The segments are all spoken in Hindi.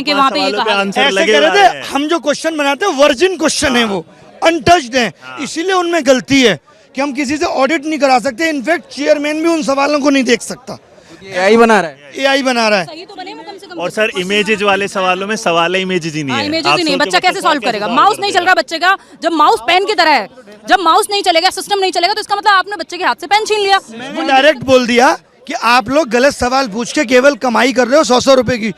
कि वहाँ पे ये कहा ऐसे कह रहे थे हम जो क्वेश्चन बनाते हैं वर्जिन क्वेश्चन है, वो अनटच्ड है, इसीलिए उनमें गलती है कि हम किसी से ऑडिट नहीं करा सकते। इनफैक्ट चेयरमैन भी उन सवालों को नहीं देख सकता, एआई बना रहा है। एआई बना रहा है। सही तो बने वो कम से कम। और सर इमेजेज वाले सवालों में सवाल है, इमेजेज ही नहीं है। इमेजेस आप ही नहीं, सोचो बच्चा कैसे सॉल्व करेगा? माउस नहीं चल रहा बच्चे का, जब माउस पेन की तरह है, जब माउस नहीं चलेगा, सिस्टम नहीं चलेगा, तो इसका मतलब आपने बच्चे के हाथ से पेन छीन लिया। वो डायरेक्ट बोल दिया कि आप लोग गलत सवाल पूछ के केवल कमाई कर रहे हो 100 रुपए की।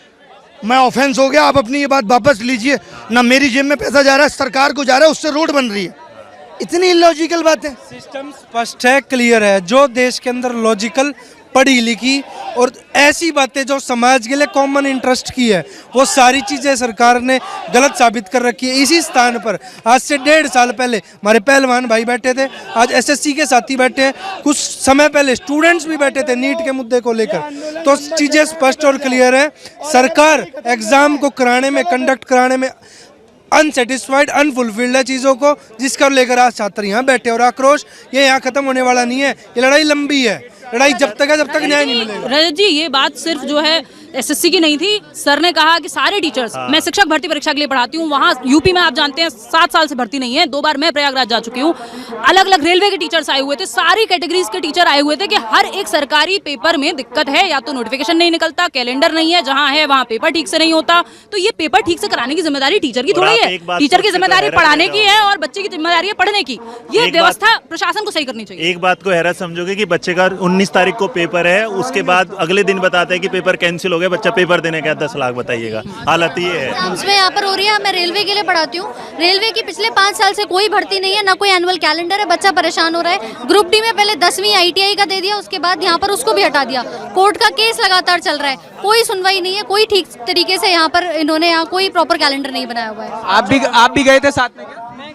मैं ऑफेंस हो गया, आप अपनी ये बात वापस लीजिए ना। मेरी जेब में पैसा जा रहा है, सरकार को जा रहा है, उससे रोड बन रही है। इतनी इलॉजिकल बात है। सिस्टम स्पष्ट है, क्लियर है। जो देश के अंदर लॉजिकल, पढ़ी लिखी और ऐसी बातें जो समाज के लिए कॉमन इंटरेस्ट की है, वो सारी चीज़ें सरकार ने गलत साबित कर रखी है। इसी स्थान पर आज से 1.5 साल पहले हमारे पहलवान भाई बैठे थे, आज एसएससी के साथी बैठे हैं, कुछ समय पहले स्टूडेंट्स भी बैठे थे नीट के मुद्दे को लेकर। तो चीज़ें स्पष्ट और क्लियर है। सरकार एग्ज़ाम को कराने में, कंडक्ट कराने में अनसेटिस्फाइड, अनफुलफिल्ड है चीज़ों को, जिसका लेकर आज छात्र यहाँ बैठे। और आक्रोश ये यहाँ खत्म होने वाला नहीं है, ये लड़ाई लंबी है। लड़ाई जब तक है, जब तक न्याय नहीं मिलेगा। रजत जी, ये बात सिर्फ जो है एसएससी की नहीं थी। सर ने कहा कि सारे टीचर्स, मैं शिक्षक भर्ती परीक्षा के लिए पढ़ाती हूँ, वहाँ यूपी में आप जानते हैं 7 साल से भर्ती नहीं है। 2 बार मैं प्रयागराज जा चुकी हूँ। अलग अलग रेलवे के टीचर्स आए हुए थे, सारी कैटेगरीज के टीचर आए हुए थे कि हर एक सरकारी पेपर में दिक्कत है, या तो नोटिफिकेशन नहीं निकलता, कैलेंडर नहीं है, जहाँ है वहाँ पेपर ठीक से नहीं होता। तो ये पेपर ठीक से कराने की जिम्मेदारी टीचर की थोड़ी है। टीचर की जिम्मेदारी पढ़ाने की है और बच्चे की जिम्मेदारी है पढ़ने की। ये व्यवस्था प्रशासन को सही करनी चाहिए। एक बात को हैरत समझोगे कि बच्चे का 19 तारीख को पेपर है, उसके बाद अगले दिन बताते हैं कि पेपर कैंसिल हो गया, बच्चा पेपर देने क्या 10 लाख, बताइएगा। हालत ये है। इसमें यहाँ पर हो रही है। मैं रेलवे के लिए पढ़ाती हूँ। रेलवे की पिछले 5 साल से कोई भर्ती नहीं है, ना कोई एनुअल कैलेंडर है। बच्चा परेशान हो रहा है। ग्रुप डी में पहले 10वीं ITI का दे दिया, उसके बाद यहाँ पर उसको भी हटा दिया। कोर्ट का केस लगातार चल रहा है, कोई सुनवाई नहीं है, कोई ठीक तरीके से यहाँ पर इन्होंने यहाँ कोई प्रॉपर कैलेंडर नहीं बनाया हुआ है। आप भी गए थे साथ में?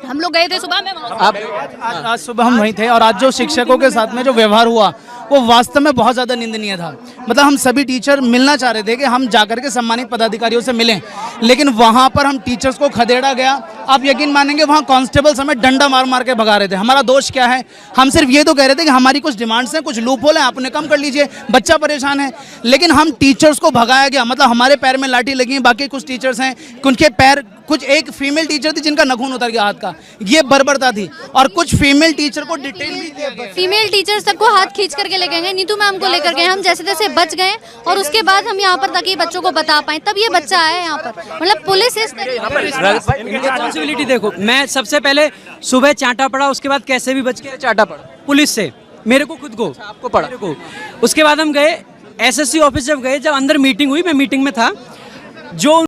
हम लोग गए थे सुबह में। आज सुबह हम वहीं थे और आज जो शिक्षकों के साथ में जो व्यवहार हुआ वो वास्तव में बहुत ज़्यादा निंदनीय था। मतलब हम सभी टीचर मिलना चाह रहे थे कि हम जाकर के सम्मानित पदाधिकारियों से मिलें, लेकिन वहाँ पर हम टीचर्स को खदेड़ा गया। आप यकीन मानेंगे वहाँ कांस्टेबल्स हमें डंडा मार मार के भगा रहे थे। हमारा दोष क्या है? हम सिर्फ ये तो कह रहे थे कि हमारी कुछ डिमांड्स हैं, कुछ लूप होल है, आपने कम कर लीजिए, बच्चा परेशान है। लेकिन हम टीचर्स को भगाया गया। मतलब हमारे पैर में लाठी लगी है, बाकी कुछ टीचर्स हैं उनके पैर, कुछ एक फीमेल टीचर थी जिनका नखून उतर गया हाथ का, ये बर्बरता थी। और कुछ फीमेल टीचर को डिटेन भी किया गया। फीमेल टीचर्स तक को हाथ खींच करके लेके गए, नीतू मैम को लेकर गए। हम जैसे तैसे बच गए और उसके बाद हम यहाँ पर ताकि बच्चों को बता पाए, तब ये बच्चा आया यहाँ पर। मतलब पुलिस इस रिस्पॉन्सिबिलिटी देखो, मैं सबसे पहले सुबह चांटा पड़ा, उसके बाद कैसे भी बच के चाटा पड़ा पुलिस से, मेरे को खुद को, आपको पड़ा? मेरे को। उसके बाद हम गए SSC ऑफिस, जब गए, जब अंदर मीटिंग हुई, मैं मीटिंग में था, जो